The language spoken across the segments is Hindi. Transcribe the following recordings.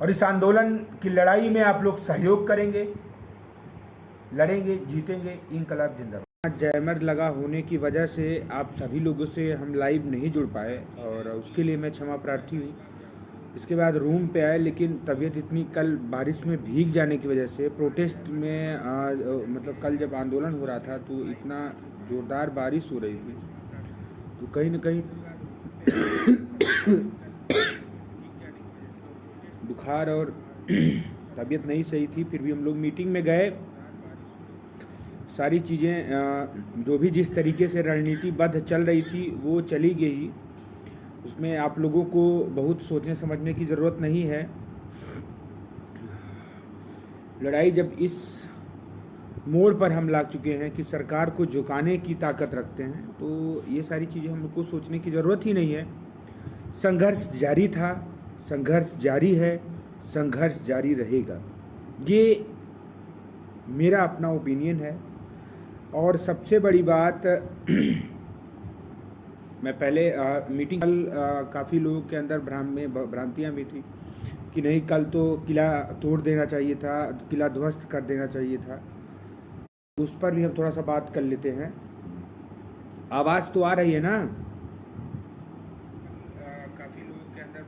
और इस आंदोलन की लड़ाई में आप लोग सहयोग करेंगे, लड़ेंगे, जीतेंगे। इंकलाब जिंदाबाद। जैमर लगा होने की वजह से आप सभी लोगों से हम लाइव नहीं जुड़ पाए और उसके लिए मैं क्षमा प्रार्थी हूँ। इसके बाद रूम पे आए, लेकिन तबीयत इतनी, कल बारिश में भीग जाने की वजह से प्रोटेस्ट में मतलब कल जब आंदोलन हो रहा था तो इतना ज़ोरदार बारिश हो रही थी, तो कहीं ना कहीं बुखार और तबीयत नहीं सही थी। फिर भी हम लोग मीटिंग में गए, सारी चीज़ें जो भी जिस तरीके से रणनीतिबद्ध चल रही थी वो चली गई। उसमें आप लोगों को बहुत सोचने समझने की ज़रूरत नहीं है। लड़ाई जब इस मोड़ पर हम ला चुके हैं कि सरकार को झुकाने की ताकत रखते हैं, तो ये सारी चीज़ें हम लोग को सोचने की ज़रूरत ही नहीं है। संघर्ष जारी था, संघर्ष जारी है, संघर्ष जारी रहेगा। ये मेरा अपना ओपिनियन है। और सबसे बड़ी बात मैं पहले मीटिंग कल काफ़ी लोगों के अंदर भ्रांतियाँ भी थी कि नहीं, कल तो किला तोड़ देना चाहिए था, किला ध्वस्त कर देना चाहिए था। उस पर भी हम थोड़ा सा बात कर लेते हैं। आवाज़ तो आ रही है ना? काफ़ी लोगों के अंदर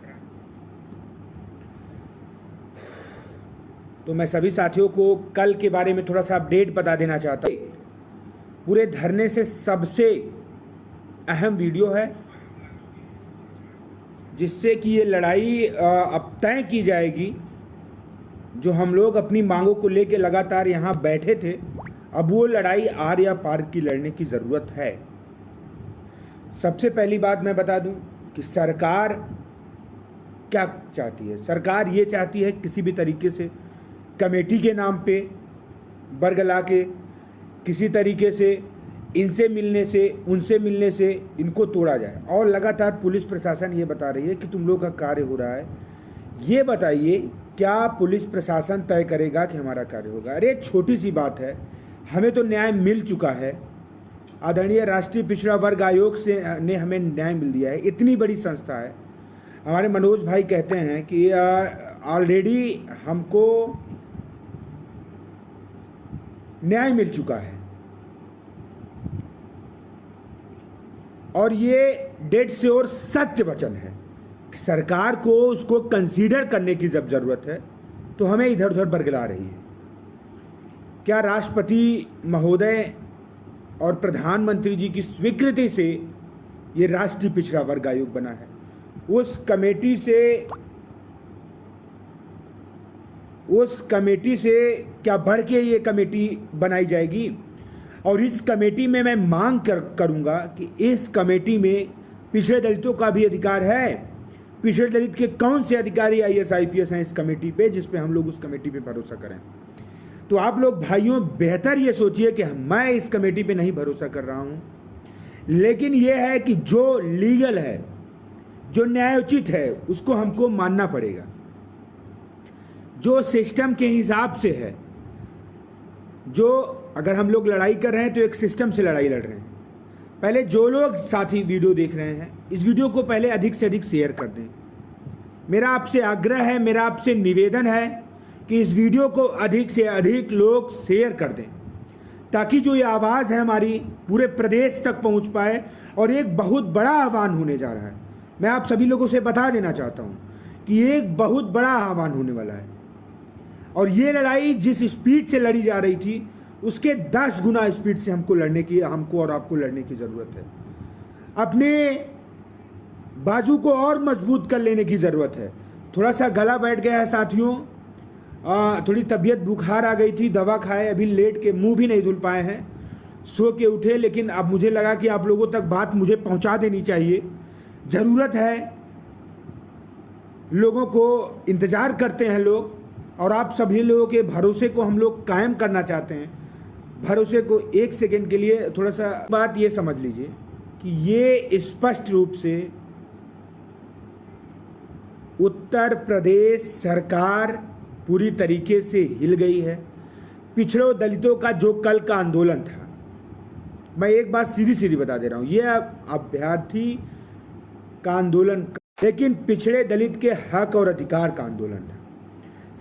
तो मैं सभी साथियों को कल के बारे में थोड़ा सा अपडेट बता देना चाहता हूँ। पूरे धरने से सबसे अहम वीडियो है, जिससे कि ये लड़ाई अब तय की जाएगी। जो हम लोग अपनी मांगों को लेकर लगातार यहाँ बैठे थे, अब वो लड़ाई आर या पार की लड़ने की ज़रूरत है। सबसे पहली बात मैं बता दूं कि सरकार क्या चाहती है। सरकार ये चाहती है किसी भी तरीके से कमेटी के नाम पे बरगला के किसी तरीके से इनसे मिलने से, उनसे मिलने से इनको तोड़ा जाए। और लगातार पुलिस प्रशासन ये बता रही है कि तुम लोग का कार्य हो रहा है। ये बताइए, क्या पुलिस प्रशासन तय करेगा कि हमारा कार्य होगा? अरे छोटी सी बात है, हमें तो न्याय मिल चुका है। आदरणीय राष्ट्रीय पिछड़ा वर्ग आयोग ने हमें न्याय मिल दिया है। इतनी बड़ी संस्था है। हमारे मनोज भाई कहते हैं कि ऑलरेडी हमको न्याय मिल चुका है, और ये डेड श्योर सत्य वचन है कि सरकार को उसको कंसीडर करने की जब जरूरत है तो हमें इधर उधर बरगला रही है। क्या राष्ट्रपति महोदय और प्रधानमंत्री जी की स्वीकृति से ये राष्ट्रीय पिछड़ा वर्ग आयोग बना है? उस कमेटी से क्या बढ़ के ये कमेटी बनाई जाएगी? और इस कमेटी में मैं मांग करूंगा कि इस कमेटी में पिछड़े दलितों का भी अधिकार है। पिछड़े दलित के कौन से अधिकारी IAS IPS हैं इस कमेटी पे, जिस पे हम लोग उस कमेटी पे भरोसा करें? तो आप लोग भाइयों बेहतर ये सोचिए कि मैं इस कमेटी पे नहीं भरोसा कर रहा हूं, लेकिन ये है कि जो लीगल है, जो न्यायोचित है, उसको हमको मानना पड़ेगा। जो सिस्टम के हिसाब से है, जो अगर हम लोग लड़ाई कर रहे हैं तो एक सिस्टम से लड़ाई लड़ रहे हैं। पहले जो लोग साथी वीडियो देख रहे हैं, इस वीडियो को पहले अधिक से अधिक शेयर कर दें। मेरा आपसे आग्रह है, मेरा आपसे निवेदन है कि इस वीडियो को अधिक से अधिक लोग शेयर कर दें, ताकि जो ये आवाज़ है हमारी पूरे प्रदेश तक पहुंच पाए। और एक बहुत बड़ा आह्वान होने जा रहा है। मैं आप सभी लोगों से बता देना चाहता हूं कि एक बहुत बड़ा आह्वान होने वाला है, और ये लड़ाई जिस स्पीड से लड़ी जा रही थी उसके 10 गुना स्पीड से हमको और आपको लड़ने की ज़रूरत है। अपने बाजू को और मजबूत कर लेने की ज़रूरत है। थोड़ा सा गला बैठ गया है साथियों, थोड़ी तबीयत बुखार आ गई थी, दवा खाए, अभी लेट के मुंह भी नहीं धुल पाए हैं, सो के उठे। लेकिन अब मुझे लगा कि आप लोगों तक बात मुझे पहुंचा देनी चाहिए। ज़रूरत है, लोगों को इंतज़ार करते हैं लोग, और आप सभी लोगों के भरोसे को हम लोग कायम करना चाहते हैं। भरोसे को एक सेकंड के लिए थोड़ा सा बात ये समझ लीजिए कि ये स्पष्ट रूप से उत्तर प्रदेश सरकार पूरी तरीके से हिल गई है। पिछड़ों दलितों का जो कल का आंदोलन था, मैं एक बात सीधी सीधी बता दे रहा हूं, यह अभ्यर्थी का आंदोलन, लेकिन पिछड़े दलित के हक और अधिकार का आंदोलन था।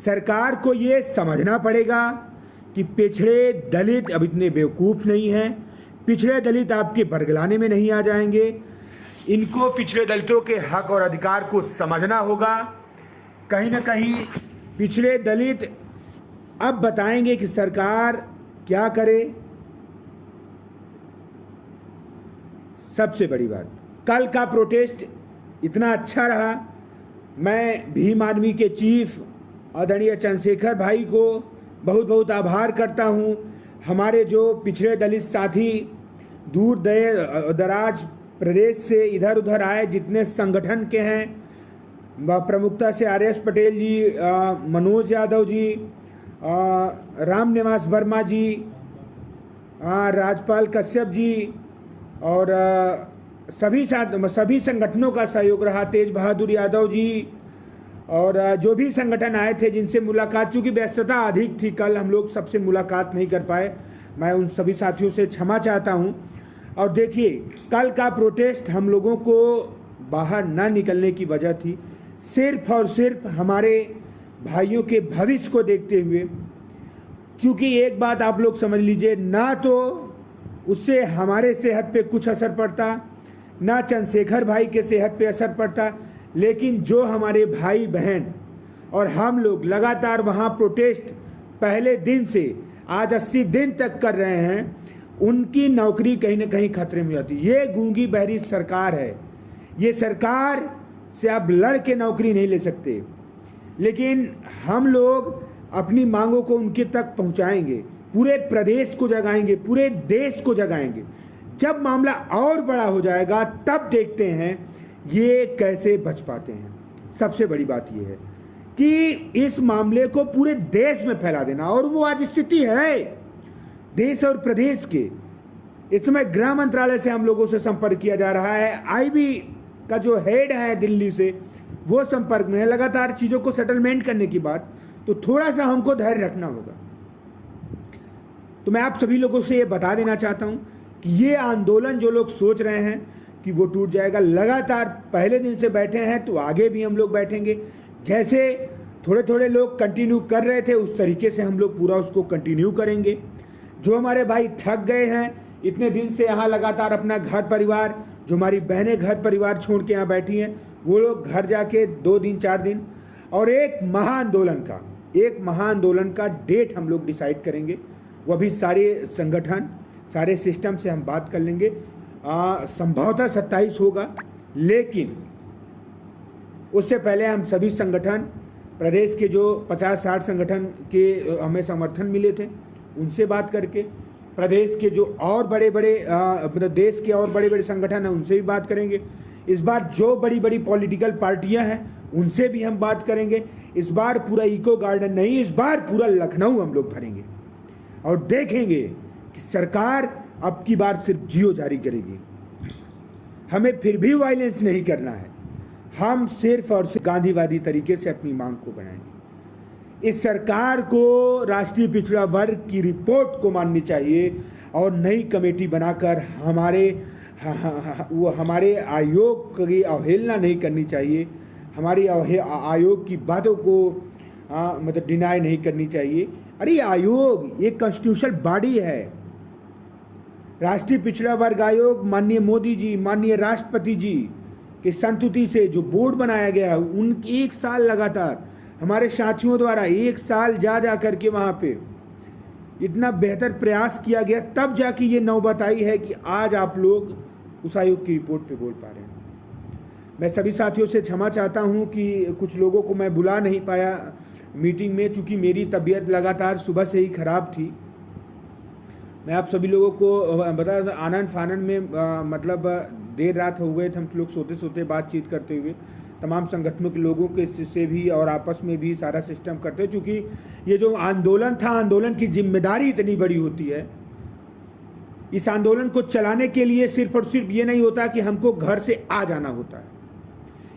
सरकार को ये समझना पड़ेगा कि पिछड़े दलित अब इतने बेवकूफ़ नहीं हैं। पिछड़े दलित आपके बरगलाने में नहीं आ जाएंगे। इनको पिछड़े दलितों के हक और अधिकार को समझना होगा। कहीं ना कहीं पिछड़े दलित अब बताएंगे कि सरकार क्या करे। सबसे बड़ी बात, कल का प्रोटेस्ट इतना अच्छा रहा। मैं भीम आर्मी के चीफ आदरणीय चंद्रशेखर भाई को बहुत बहुत आभार करता हूं। हमारे जो पिछड़े दलित साथी दूर दराज प्रदेश से इधर उधर आए, जितने संगठन के हैं, प्रमुखता से आर एस पटेल जी, मनोज यादव जी, राम निवास वर्मा जी, राजपाल कश्यप जी और सभी संगठनों का सहयोग रहा। तेज बहादुर यादव जी और जो भी संगठन आए थे जिनसे मुलाकात, चूँकि व्यस्तता अधिक थी, कल हम लोग सबसे मुलाकात नहीं कर पाए। मैं उन सभी साथियों से क्षमा चाहता हूं। और देखिए, कल का प्रोटेस्ट हम लोगों को बाहर ना निकलने की वजह थी सिर्फ और सिर्फ हमारे भाइयों के भविष्य को देखते हुए। क्योंकि एक बात आप लोग समझ लीजिए, ना तो उससे हमारे सेहत पे कुछ असर पड़ता, ना चंद्रशेखर भाई के सेहत पे असर पड़ता, लेकिन जो हमारे भाई बहन और हम लोग लगातार वहाँ प्रोटेस्ट पहले दिन से आज 80 दिन तक कर रहे हैं, उनकी नौकरी कहीं ना कहीं खतरे में जाती। ये गूंगी बहरी सरकार है। ये सरकार से आप लड़ के नौकरी नहीं ले सकते, लेकिन हम लोग अपनी मांगों को उनके तक पहुंचाएंगे, पूरे प्रदेश को जगाएंगे, पूरे देश को जगाएंगे। जब मामला और बड़ा हो जाएगा तब देखते हैं ये कैसे बच पाते हैं। सबसे बड़ी बात यह है कि इस मामले को पूरे देश में फैला देना, और वो आज स्थिति है देश और प्रदेश के। इस समय गृह मंत्रालय से हम लोगों से संपर्क किया जा रहा है। आईबी का जो हेड है दिल्ली से, वो संपर्क में है लगातार चीज़ों को सेटलमेंट करने की बात। तो थोड़ा सा हमको धैर्य रखना होगा। तो मैं आप सभी लोगों से ये बता देना चाहता हूँ कि ये आंदोलन जो लोग सोच रहे हैं कि वो टूट जाएगा, लगातार पहले दिन से बैठे हैं तो आगे भी हम लोग बैठेंगे। जैसे थोड़े थोड़े लोग कंटिन्यू कर रहे थे, उस तरीके से हम लोग पूरा उसको कंटिन्यू करेंगे। जो हमारे भाई थक गए हैं इतने दिन से यहाँ लगातार अपना घर परिवार, जो हमारी बहनें घर परिवार छोड़ के यहाँ बैठी हैं, वो लोग घर जाके 2 दिन 4 दिन और एक महाआंदोलन का डेट हम लोग डिसाइड करेंगे। वो अभी सारे संगठन, सारे सिस्टम से हम बात कर लेंगे। संभवतः 27 होगा, लेकिन उससे पहले हम सभी संगठन, प्रदेश के जो 50-60 संगठन के हमें समर्थन मिले थे, उनसे बात करके, प्रदेश के जो और बड़े बड़े देश के और बड़े बड़े संगठन हैं उनसे भी बात करेंगे। इस बार जो बड़ी बड़ी पॉलिटिकल पार्टियां हैं उनसे भी हम बात करेंगे। इस बार पूरा इको गार्डन नहीं, इस बार पूरा लखनऊ हम लोग भरेंगे और देखेंगे कि सरकार अब की बार सिर्फ जियो जारी करेगी। हमें फिर भी वायलेंस नहीं करना है। हम सिर्फ और सिर्फ गांधीवादी तरीके से अपनी मांग को बढ़ाएंगे। इस सरकार को राष्ट्रीय पिछड़ा वर्ग की रिपोर्ट को माननी चाहिए और नई कमेटी बनाकर हमारे आयोग की अवहेलना नहीं करनी चाहिए। हमारी आयोग की बातों को मतलब डिनाई नहीं करनी चाहिए। अरे आयोग एक कॉन्स्टिट्यूशनल बॉडी है। राष्ट्रीय पिछड़ा वर्ग आयोग माननीय मोदी जी, माननीय राष्ट्रपति जी की संस्तुति से जो बोर्ड बनाया गया है, उन 1 साल लगातार हमारे साथियों द्वारा 1 साल जा करके वहाँ पे इतना बेहतर प्रयास किया गया, तब जाके ये नौबत आई है कि आज आप लोग उस आयोग की रिपोर्ट पे बोल पा रहे हैं। मैं सभी साथियों से क्षमा चाहता हूँ कि कुछ लोगों को मैं बुला नहीं पाया मीटिंग में, चूँकि मेरी तबीयत लगातार सुबह से ही ख़राब थी। मैं आप सभी लोगों को बता, आनंद फानन में मतलब देर रात हो गए थे, हम लोग सोते सोते बातचीत करते हुए तमाम संगठनों के लोगों के से भी और आपस में भी सारा सिस्टम करते हैं। चूँकि ये जो आंदोलन था, आंदोलन की जिम्मेदारी इतनी बड़ी होती है। इस आंदोलन को चलाने के लिए सिर्फ और सिर्फ ये नहीं होता कि हमको घर से आ जाना होता है।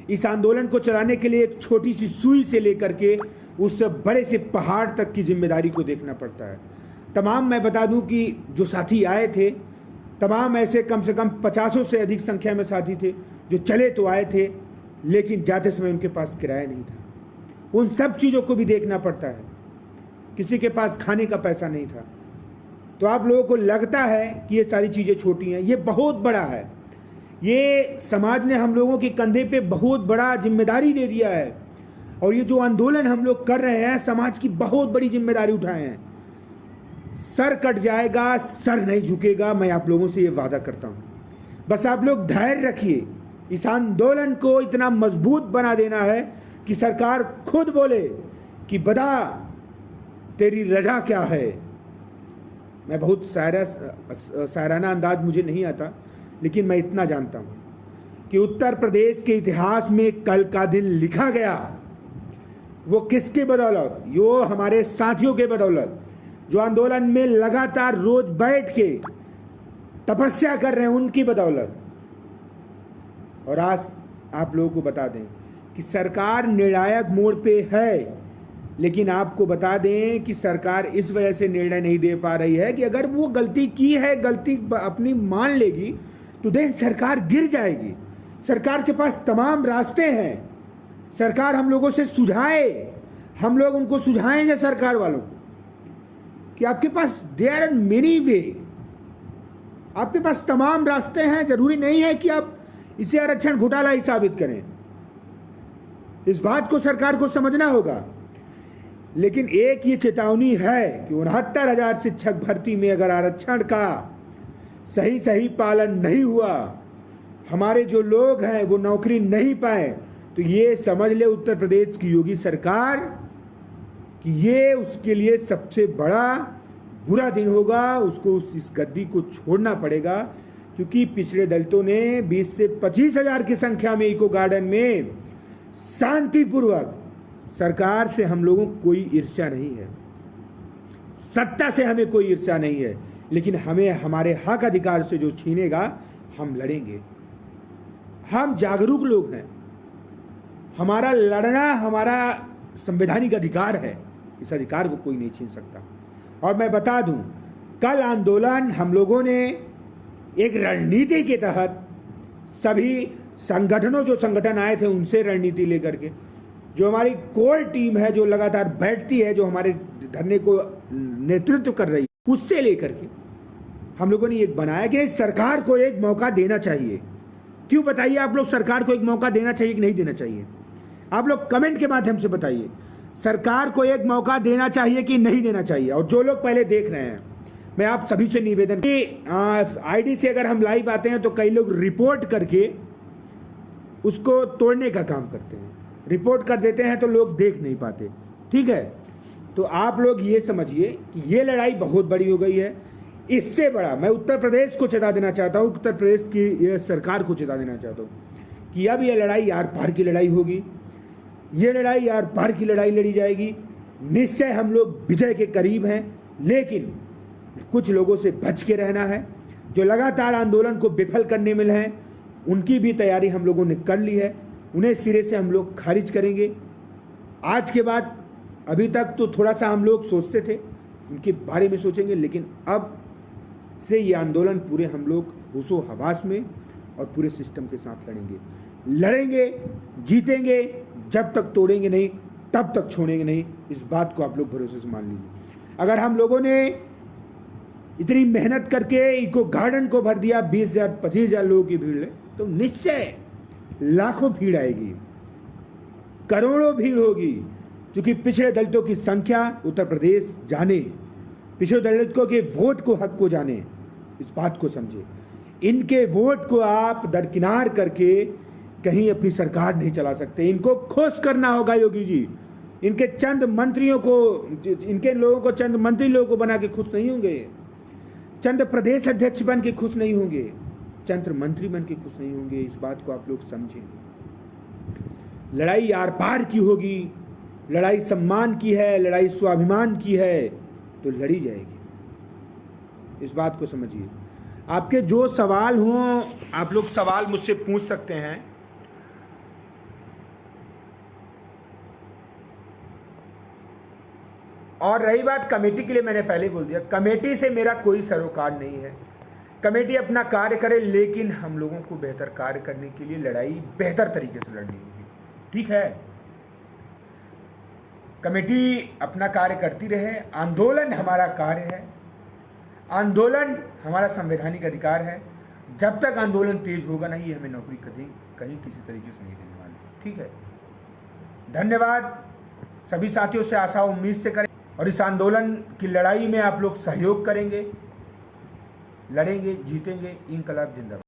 इस आंदोलन को चलाने के लिए एक छोटी सी सुई से लेकर के उस बड़े से पहाड़ तक की जिम्मेदारी को देखना पड़ता है। तमाम मैं बता दूं कि जो साथी आए थे, तमाम ऐसे कम से कम 50 से अधिक संख्या में साथी थे जो चले तो आए थे, लेकिन जाते समय उनके पास किराया नहीं था। उन सब चीज़ों को भी देखना पड़ता है। किसी के पास खाने का पैसा नहीं था। तो आप लोगों को लगता है कि ये सारी चीज़ें छोटी हैं, ये बहुत बड़ा है। ये समाज ने हम लोगों के कंधे पे बहुत बड़ा जिम्मेदारी दे दिया है, और ये जो आंदोलन हम लोग कर रहे हैं, समाज की बहुत बड़ी जिम्मेदारी उठाए हैं। सर कट जाएगा, सर नहीं झुकेगा, मैं आप लोगों से ये वादा करता हूँ। बस आप लोग धैर्य रखिए। इस आंदोलन को इतना मजबूत बना देना है कि सरकार खुद बोले कि बता तेरी रजा क्या है। मैं बहुत शायराना अंदाज मुझे नहीं आता, लेकिन मैं इतना जानता हूँ कि उत्तर प्रदेश के इतिहास में कल का दिन लिखा गया, वो किसकी बदौलत? वो हमारे साथियों के बदौलत, जो आंदोलन में लगातार रोज बैठ के तपस्या कर रहे हैं, उनकी बदौलत। और आज आप लोगों को बता दें कि सरकार निर्णायक मोड़ पे है, लेकिन आपको बता दें कि सरकार इस वजह से निर्णय नहीं दे पा रही है कि अगर वो गलती की है, गलती अपनी मान लेगी तो देश सरकार गिर जाएगी। सरकार के पास तमाम रास्ते हैं, सरकार हम लोगों से सुझाए, हम लोग उनको सुझाएंगे सरकार वालों को कि आपके पास देयर आर मेनी वे, आपके पास तमाम रास्ते हैं। जरूरी नहीं है कि आप इसे आरक्षण घोटाला ही साबित करें। इस बात को सरकार को समझना होगा। लेकिन एक ये चेतावनी है कि 69,000 शिक्षक भर्ती में अगर आरक्षण का सही पालन नहीं हुआ, हमारे जो लोग हैं वो नौकरी नहीं पाए, तो ये समझ ले उत्तर प्रदेश की योगी सरकार कि ये उसके लिए सबसे बड़ा बुरा दिन होगा। उसको इस गद्दी को छोड़ना पड़ेगा, क्योंकि पिछड़े दलितों ने 20 से 25,000 की संख्या में इको गार्डन में शांतिपूर्वक, सरकार से हम लोगों को कोई ईर्ष्या नहीं है, सत्ता से हमें कोई ईर्ष्या नहीं है, लेकिन हमें हमारे हक अधिकार से जो छीनेगा हम लड़ेंगे। हम जागरूक लोग हैं, हमारा लड़ना हमारा संवैधानिक अधिकार है, इस अधिकार को कोई नहीं छीन सकता। और मैं बता दूं, कल आंदोलन हम लोगों ने एक रणनीति के तहत सभी संगठनों, जो संगठन आए थे उनसे रणनीति लेकर के, जो हमारी कोर टीम है जो लगातार बैठती है, जो हमारे धरने को नेतृत्व कर रही है, उससे लेकर के हम लोगों ने एक बनाया कि सरकार को एक मौका देना चाहिए। क्यों बताइए आप लोग, सरकार को एक मौका देना चाहिए कि नहीं देना चाहिए? आप लोग कमेंट के माध्यम से बताइए, सरकार को एक मौका देना चाहिए कि नहीं देना चाहिए। और जो लोग पहले देख रहे हैं, मैं आप सभी से निवेदन कि आईडी से अगर हम लाइव आते हैं तो कई लोग रिपोर्ट करके उसको तोड़ने का काम करते हैं, रिपोर्ट कर देते हैं तो लोग देख नहीं पाते। ठीक है, तो आप लोग ये समझिए कि ये लड़ाई बहुत बड़ी हो गई है। इससे बड़ा मैं उत्तर प्रदेश को चेता देना चाहता हूँ, उत्तर प्रदेश की ये सरकार को चेता देना चाहता हूँ कि अब ये लड़ाई यार पार की लड़ाई होगी, ये लड़ाई यार पार की लड़ाई लड़ी जाएगी। निश्चय हम लोग विजय के करीब हैं, लेकिन कुछ लोगों से बच के रहना है। जो लगातार आंदोलन को विफल करने में हैं, उनकी भी तैयारी हम लोगों ने कर ली है, उन्हें सिरे से हम लोग खारिज करेंगे। आज के बाद, अभी तक तो थोड़ा सा हम लोग सोचते थे, उनके बारे में सोचेंगे, लेकिन अब से ये आंदोलन पूरे हम लोग होशो हवास में और पूरे सिस्टम के साथ लड़ेंगे, जीतेंगे। जब तक तोड़ेंगे नहीं, तब तक छोड़ेंगे नहीं। इस बात को आप लोग भरोसे से मान लीजिए। अगर हम लोगों ने इतनी मेहनत करके इको गार्डन को भर दिया, 20,000 25,000 लोगों की भीड़ है, तो निश्चय लाखों भीड़ आएगी, करोड़ों भीड़ होगी। क्योंकि पिछड़े दलितों की संख्या उत्तर प्रदेश जाने, पिछड़े दलितों के वोट को, हक को जाने, इस बात को समझे। इनके वोट को आप दरकिनार करके कहीं अपनी सरकार नहीं चला सकते। इनको खुश करना होगा योगी जी। इनके चंद मंत्रियों को, इनके लोगों को, चंद मंत्री लोगों को बना के खुश नहीं होंगे, चंद प्रदेश अध्यक्ष बन के खुश नहीं होंगे, चंद मंत्री बन के खुश नहीं होंगे। इस बात को आप लोग समझें। लड़ाई आर पार की होगी, लड़ाई सम्मान की है, लड़ाई स्वाभिमान की है, तो लड़ी जाएगी। इस बात को समझिए। आपके जो सवाल हों, आप लोग सवाल मुझसे पूछ सकते हैं। और रही बात कमेटी के लिए, मैंने पहले बोल दिया, कमेटी से मेरा कोई सरोकार नहीं है। कमेटी अपना कार्य करे, लेकिन हम लोगों को बेहतर कार्य करने के लिए लड़ाई बेहतर तरीके से लड़नी होगी। ठीक है, कमेटी अपना कार्य करती रहे। आंदोलन हमारा कार्य है, आंदोलन हमारा संवैधानिक अधिकार है। जब तक आंदोलन तेज होगा नहीं, ये हमें नौकरी कहीं किसी तरीके से नहीं देने वाले। ठीक है, धन्यवाद। सभी साथियों से आशा उम्मीद से करें और इस आंदोलन की लड़ाई में आप लोग सहयोग करेंगे, लड़ेंगे, जीतेंगे। इंकलाब जिंदाबाद।